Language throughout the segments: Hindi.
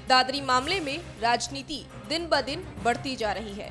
दादरी मामले में राजनीति दिन ब दिन बढ़ती जा रही है,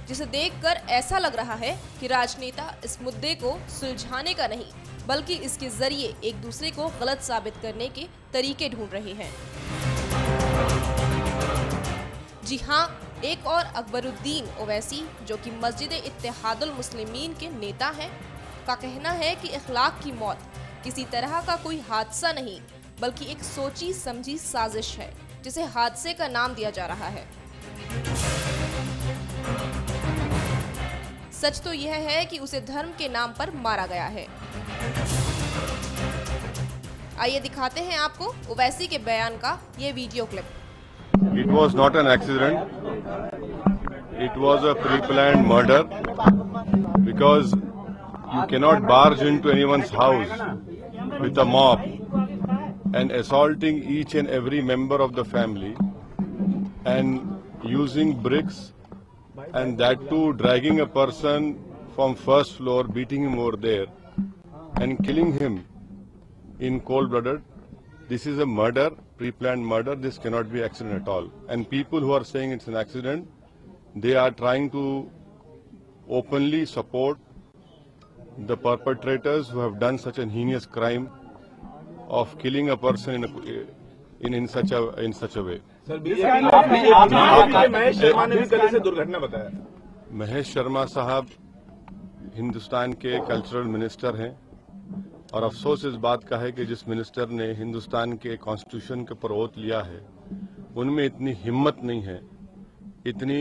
जिसे देखकर ऐसा लग रहा है कि राजनेता इस मुद्दे को सुलझाने का नहीं बल्कि इसके जरिए एक दूसरे को गलत साबित करने के तरीके ढूंढ रहे हैं। जी हाँ, एक और अकबरुद्दीन ओवैसी, जो कि मस्जिद इत्तेहादुल मुस्लिमीन के नेता हैं, का कहना है कि इखलाक की मौत किसी तरह का कोई हादसा नहीं बल्कि एक सोची समझी साजिश है, जिसे हादसे का नाम दिया जा रहा है। सच तो यह है कि उसे धर्म के नाम पर मारा गया है। आइए दिखाते हैं आपको ओवैसी के बयान का ये video clip. It was not an accident. It was a pre-planned murder because you cannot barge into anyone's house with a mob and assaulting each and every member of the family and using bricks and that too dragging a person from first floor, beating him over there and killing him in cold-blooded. This is a murder, pre-planned murder. This cannot be accident at all. And people who are saying it's an accident, they are trying to openly support the perpetrators who have done such a heinous crime of killing a person in such a way. Sir, आपने महेश शर्मा ने भी कल इसे दुर्घटना बताया। महेश शर्मा साहब हिंदुस्तान के कल्चरल मिनिस्टर हैं और अफसोस इस बात का है कि जिस मिनिस्टर ने हिंदुस्तान के कॉन्स्टिट्यूशन के ऊपर ओथ लिया है, उनमें इतनी हिम्मत नहीं है, इतनी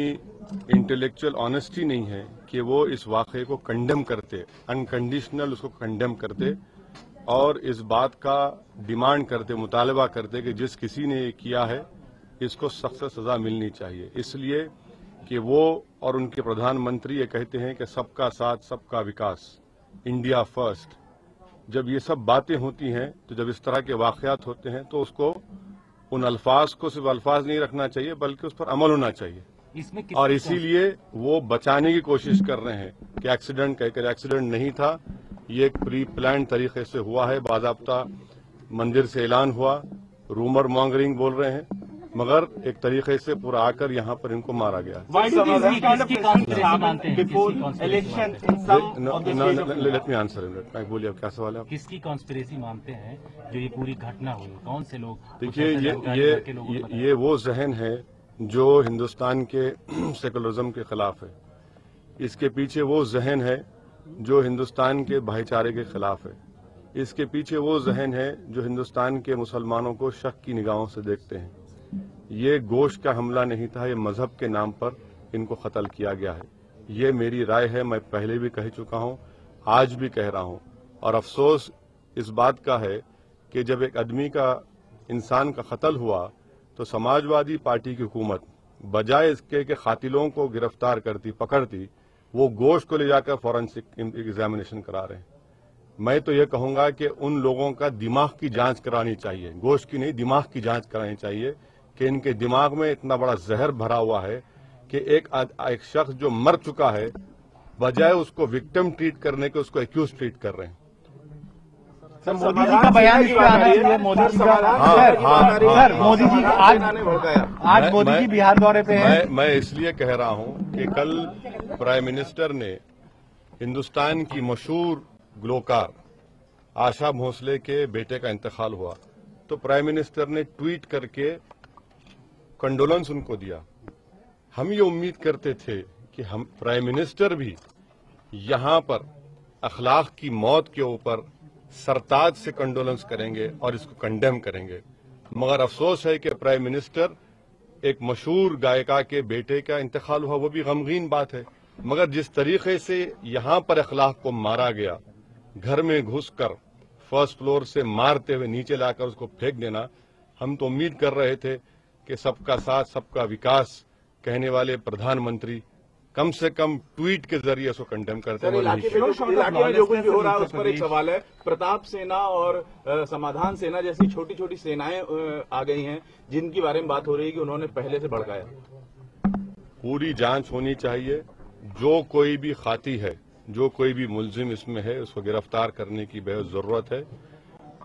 इंटेलेक्चुअल ऑनेस्टी नहीं है कि वो इस वाक़े को कंडेम करते, अनकंडीशनल उसको कंडेम करते और इस बात का डिमांड करते, मुतालबा करते कि जिस किसी ने ये किया है इसको सख्त से सजा मिलनी चाहिए। इसलिए कि वो और उनके प्रधानमंत्री ये कहते हैं कि सबका साथ सबका विकास, इंडिया फर्स्ट। जब ये सब बातें होती हैं, तो जब इस तरह के वाक़यात होते हैं तो उसको उन अल्फाज को सिर्फ अल्फाज नहीं रखना चाहिए बल्कि उस पर अमल होना चाहिए। और इसीलिए वो बचाने की कोशिश कर रहे हैं कि एक्सीडेंट कहकर, एक्सीडेंट नहीं था, ये एक प्री प्लान तरीके से हुआ है, बाज़ाब्ता मंदिर से ऐलान हुआ, रूमर मॉन्गरिंग बोल रहे हैं, मगर एक तरीके से पूरा आकर यहाँ पर इनको मारा गया। लेट मी आंसर, बोलिए क्या सवाल है? किसकी कॉन्स्पिरेसी मानते हैं जो ये पूरी घटना हुई? कौन से लोग? देखिए, ये वो जहन है जो हिंदुस्तान के सेकुलरिज्म के खिलाफ है। इसके पीछे वो जहन है जो हिंदुस्तान के भाईचारे के खिलाफ है। इसके पीछे वो जहन है जो हिंदुस्तान के मुसलमानों को शक की निगाहों से देखते हैं। ये गोश्त का हमला नहीं था, ये मजहब के नाम पर इनको कत्ल किया गया है। ये मेरी राय है, मैं पहले भी कह चुका हूं, आज भी कह रहा हूं। और अफसोस इस बात का है कि जब एक आदमी का, इंसान का कत्ल हुआ तो समाजवादी पार्टी की हुकूमत बजाय इसके कि कातिलों को गिरफ्तार करती, पकड़ती, वो गोश्त को ले जाकर फॉरेंसिक एग्जामिनेशन करा रहे हैं। मैं तो ये कहूंगा कि उन लोगों का दिमाग की जांच करानी चाहिए, गोश्त की नहीं, दिमाग की जांच करानी चाहिए कि इनके दिमाग में इतना बड़ा जहर भरा हुआ है कि एक शख्स जो मर चुका है, बजाय उसको विक्टिम ट्रीट करने के उसको एक्यूज ट्रीट कर रहे हैं। सर, मोदी जी का बयान इस पे आ रही है। मोदी जी का सर, मोदी जी आज मोदी जी बिहार दौरे पे हैं। मैं इसलिए कह रहा हूं कि कल प्राइम मिनिस्टर ने हिंदुस्तान की मशहूर ग्लोकार आशा भोसले के बेटे का इंतकाल हुआ तो प्राइम मिनिस्टर ने ट्वीट करके कंडोलेंस उनको दिया। हम ये उम्मीद करते थे कि हम प्राइम मिनिस्टर भी यहां पर अखलाक की मौत के ऊपर सरताज से कंडोलेंस करेंगे और इसको कंडेम करेंगे, मगर अफसोस है कि प्राइम मिनिस्टर, एक मशहूर गायिका के बेटे का इंतकाल हुआ, वो भी गमगीन बात है, मगर जिस तरीके से यहां पर अखलाक को मारा गया, घर में घुसकर फर्स्ट फ्लोर से मारते हुए नीचे लाकर उसको फेंक देना, हम तो उम्मीद कर रहे थे कि सबका साथ सबका विकास कहने वाले प्रधानमंत्री कम से कम ट्वीट के जरिए उसको कंडेम करते हैं। इलाके में जो कुछ भी हो रहा है उस पर एक सवाल है। प्रताप सेना और समाधान सेना जैसी छोटी छोटी सेनाएं आ गई हैं जिनके बारे में बात हो रही है कि उन्होंने पहले से भड़काया। पूरी जांच होनी चाहिए। जो कोई भी खाती है, जो कोई भी मुलजिम इसमें है, उसको गिरफ्तार करने की बेहद जरूरत है।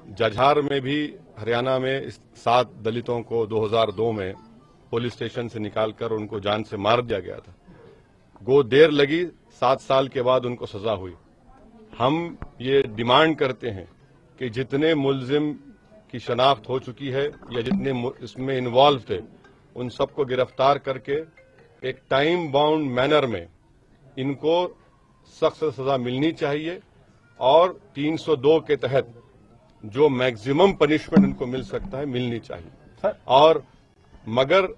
जझार में भी हरियाणा में 7 दलितों को 2002 में पुलिस स्टेशन से निकालकर उनको जान से मार दिया गया था। गो देर लगी, 7 साल के बाद उनको सजा हुई। हम ये डिमांड करते हैं कि जितने मुलजिम की शनाख्त हो चुकी है या जितने इसमें इन्वॉल्व थे उन सबको गिरफ्तार करके एक टाइम बाउंड मैनर में इनको सख्त सजा मिलनी चाहिए और 302 के तहत जो मैक्सिमम पनिशमेंट उनको मिल सकता है मिलनी चाहिए। और मगर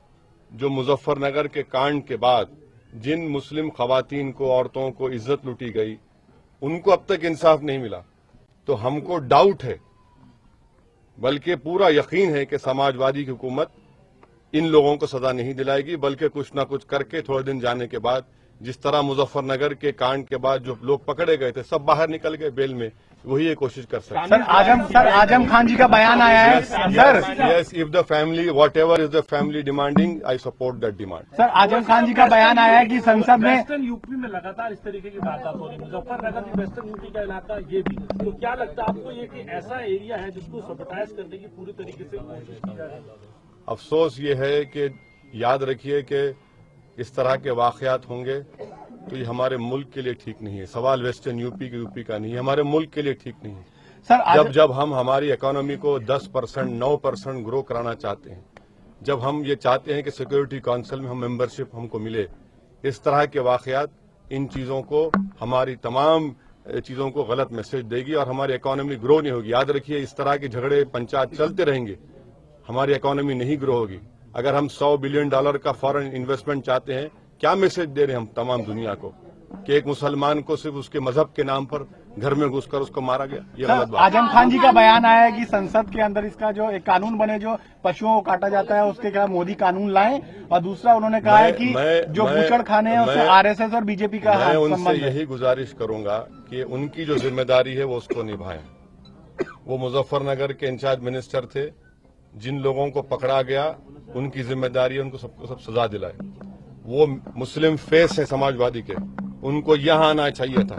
जो मुजफ्फरनगर के कांड के बाद जिन मुस्लिम खवातीन को, औरतों को इज्जत लूटी गई, उनको अब तक इंसाफ नहीं मिला। तो हमको डाउट है, बल्कि पूरा यकीन है कि समाजवादी की हुकूमत इन लोगों को सजा नहीं दिलाएगी, बल्कि कुछ ना कुछ करके थोड़े दिन जाने के बाद, जिस तरह मुजफ्फरनगर के कांड के बाद जो लोग पकड़े गए थे सब बाहर निकल गए बेल में, वही ये कोशिश कर सकते हैं। सर आजम खान जी का बयान आया है। Yes, if the family whatever is the family demanding, I support that demand. Sir Azam Khan ji का बयान आया है कि संसद में वेस्टर्न यूपी में लगातार इस तरीके की बात हो रही है। मुजफ्फरनगर भी वेस्टर्न यूपी का इलाका, ये भी। तो क्या लगता है आपको ये कि ऐसा एरिया है जिसको सबटाइज करने की पूरी तरीके से कोशिश की जा रही है? अफसोस ये है कि याद रखिए कि इस तरह के वाकयात होंगे तो ये हमारे मुल्क के लिए ठीक नहीं है। सवाल वेस्टर्न यूपी का नहीं है, हमारे मुल्क के लिए ठीक नहीं है। सर जब हम हमारी इकोनॉमी को 10%, 9% ग्रो कराना चाहते हैं, जब हम ये चाहते हैं कि सिक्योरिटी काउंसिल में हम मेंबरशिप हमको मिले, इस तरह के वाकयात इन चीजों को, हमारी तमाम चीजों को गलत मैसेज देगी और हमारी इकोनॉमी ग्रो नहीं होगी। याद रखिए, इस तरह के झगड़े पंचायत चलते रहेंगे, हमारी इकोनॉमी नहीं ग्रो होगी। अगर हम $100 बिलियन का फॉरेन इन्वेस्टमेंट चाहते हैं, क्या मैसेज दे रहे हैं हम तमाम दुनिया को कि एक मुसलमान को सिर्फ उसके मजहब के नाम पर घर में घुसकर उसको मारा गया? ये गलत बात। आजम खान जी का बयान आया है कि संसद के अंदर इसका जो एक कानून बने, जो पशुओं को काटा जाता है उसके खिलाफ मोदी कानून लाएं। और दूसरा उन्होंने कहा है कि जो बूचड़ खाने हैं उससे आरएसएस और बीजेपी का मैं उनसे यही गुजारिश करूंगा कि उनकी जो जिम्मेदारी है वो उसको निभाएं। वो मुजफ्फरनगर के इंचार्ज मिनिस्टर थे, जिन लोगों को पकड़ा गया उनकी जिम्मेदारी है उनको सबको सब सजा दिलाए। वो मुस्लिम फेस है समाजवादी के, उनको यहां आना चाहिए था,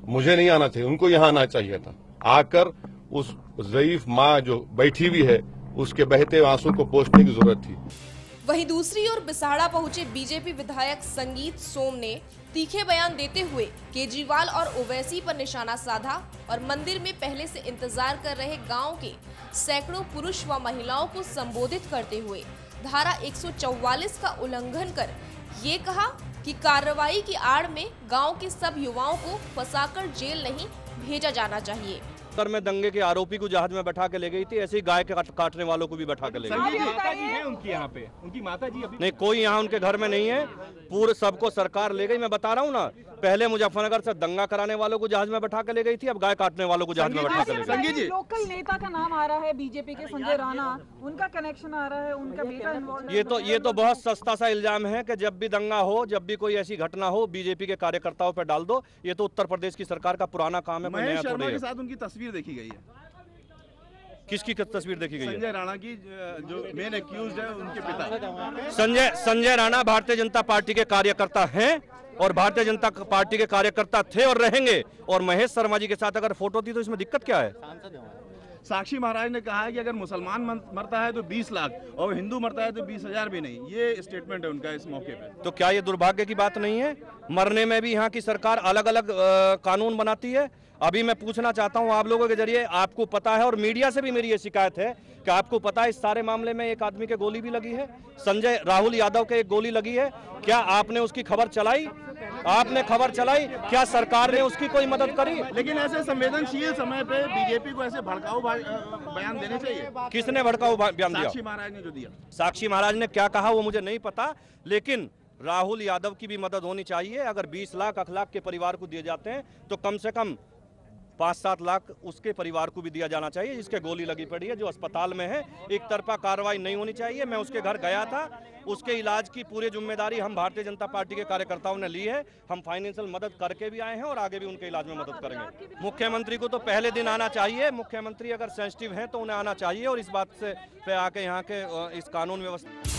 मुझे नहीं आना चाहिए, उनको यहां आना चाहिए था। आकर उस ज़ईफ माँ जो बैठी हुई है उसके बहते आंसू को पोंछने की जरूरत थी। वहीं दूसरी ओर बिसाड़ा पहुंचे बीजेपी विधायक संगीत सोम ने तीखे बयान देते हुए केजरीवाल और ओवैसी पर निशाना साधा और मंदिर में पहले से इंतजार कर रहे गांव के सैकड़ों पुरुष व महिलाओं को संबोधित करते हुए धारा 144 का उल्लंघन कर ये कहा कि कार्रवाई की आड़ में गांव के सब युवाओं को फंसाकर जेल नहीं भेजा जाना चाहिए। में दंगे के आरोपी को जहाज में बैठा के ले गई थी, ऐसे ही गाय के काटने वालों को भी बैठा के ले गई। माता जी है उनकी यहाँ पे, उनकी माता जी अभी नहीं, कोई यहाँ उनके घर में नहीं है, पूरे सबको सरकार ले गई। मैं बता रहा हूँ ना, पहले मुजफ्फरनगर से दंगा कराने वालों को जहाज में बैठा के ले गई थी, अब गाय काटने वालों को जहाज में बैठा के ले गई। लोकल नेता का नाम आ रहा है बीजेपी के, संजय राणा, उनका कनेक्शन आ रहा है, उनका बेटा इन्वॉल्व। ये तो बहुत सस्ता सा इल्जाम है कि जब भी दंगा हो, जब भी कोई ऐसी घटना हो, बीजेपी के कार्यकर्ताओं पर डाल दो। ये तो उत्तर प्रदेश की सरकार का पुराना काम है। महेश शर्मा के साथ उनकी तस्वीर देखी गई है। किसकी तस्वीर देखी गई है? संजय राणा की, जो मेन एक्यूज्ड है, उनके पिता। संजय राणा भारतीय जनता पार्टी के कार्यकर्ता हैं और भारतीय जनता पार्टी के कार्यकर्ता थे और रहेंगे। और महेश शर्मा जी के साथ अगर फोटो थी तो इसमें दिक्कत क्या है? साक्षी महाराज ने कहा है कि अगर मुसलमान मरता है तो 20 लाख और हिंदू मरता है तो 20,000 भी नहीं। ये स्टेटमेंट है उनका इस मौके पे। तो क्या ये दुर्भाग्य की बात नहीं है? मरने में भी यहाँ की सरकार अलग अलग कानून बनाती है। अभी मैं पूछना चाहता हूँ आप लोगों के जरिए, आपको पता है और मीडिया से भी मेरी ये शिकायत है कि आपको पता है इस सारे मामले में एक आदमी के गोली भी लगी है, राहुल यादव के एक गोली लगी है। क्या आपने उसकी खबर चलाई? आपने खबर चलाई? क्या सरकार ने उसकी कोई मदद करी? लेकिन ऐसे संवेदनशील समय पे बीजेपी को ऐसे भड़काऊ बयान देने चाहिए। किसने भड़काऊ बयान दिया? साक्षी महाराज ने जो दिया। साक्षी महाराज ने क्या कहा वो मुझे नहीं पता, लेकिन राहुल यादव की भी मदद होनी चाहिए। अगर 20 लाख अखलाक के परिवार को दिए जाते हैं तो कम से कम 5-7 लाख उसके परिवार को भी दिया जाना चाहिए जिसके गोली लगी पड़ी है, जो अस्पताल में है। एक तरफा कार्रवाई नहीं होनी चाहिए। मैं उसके घर गया था, उसके इलाज की पूरी जिम्मेदारी हम भारतीय जनता पार्टी के कार्यकर्ताओं ने ली है। हम फाइनेंशियल मदद करके भी आए हैं और आगे भी उनके इलाज में मदद करेंगे। मुख्यमंत्री को तो पहले दिन आना चाहिए। मुख्यमंत्री अगर सेंसिटिव हैं तो उन्हें आना चाहिए और इस बात से पे आके यहाँ के इस कानून व्यवस्था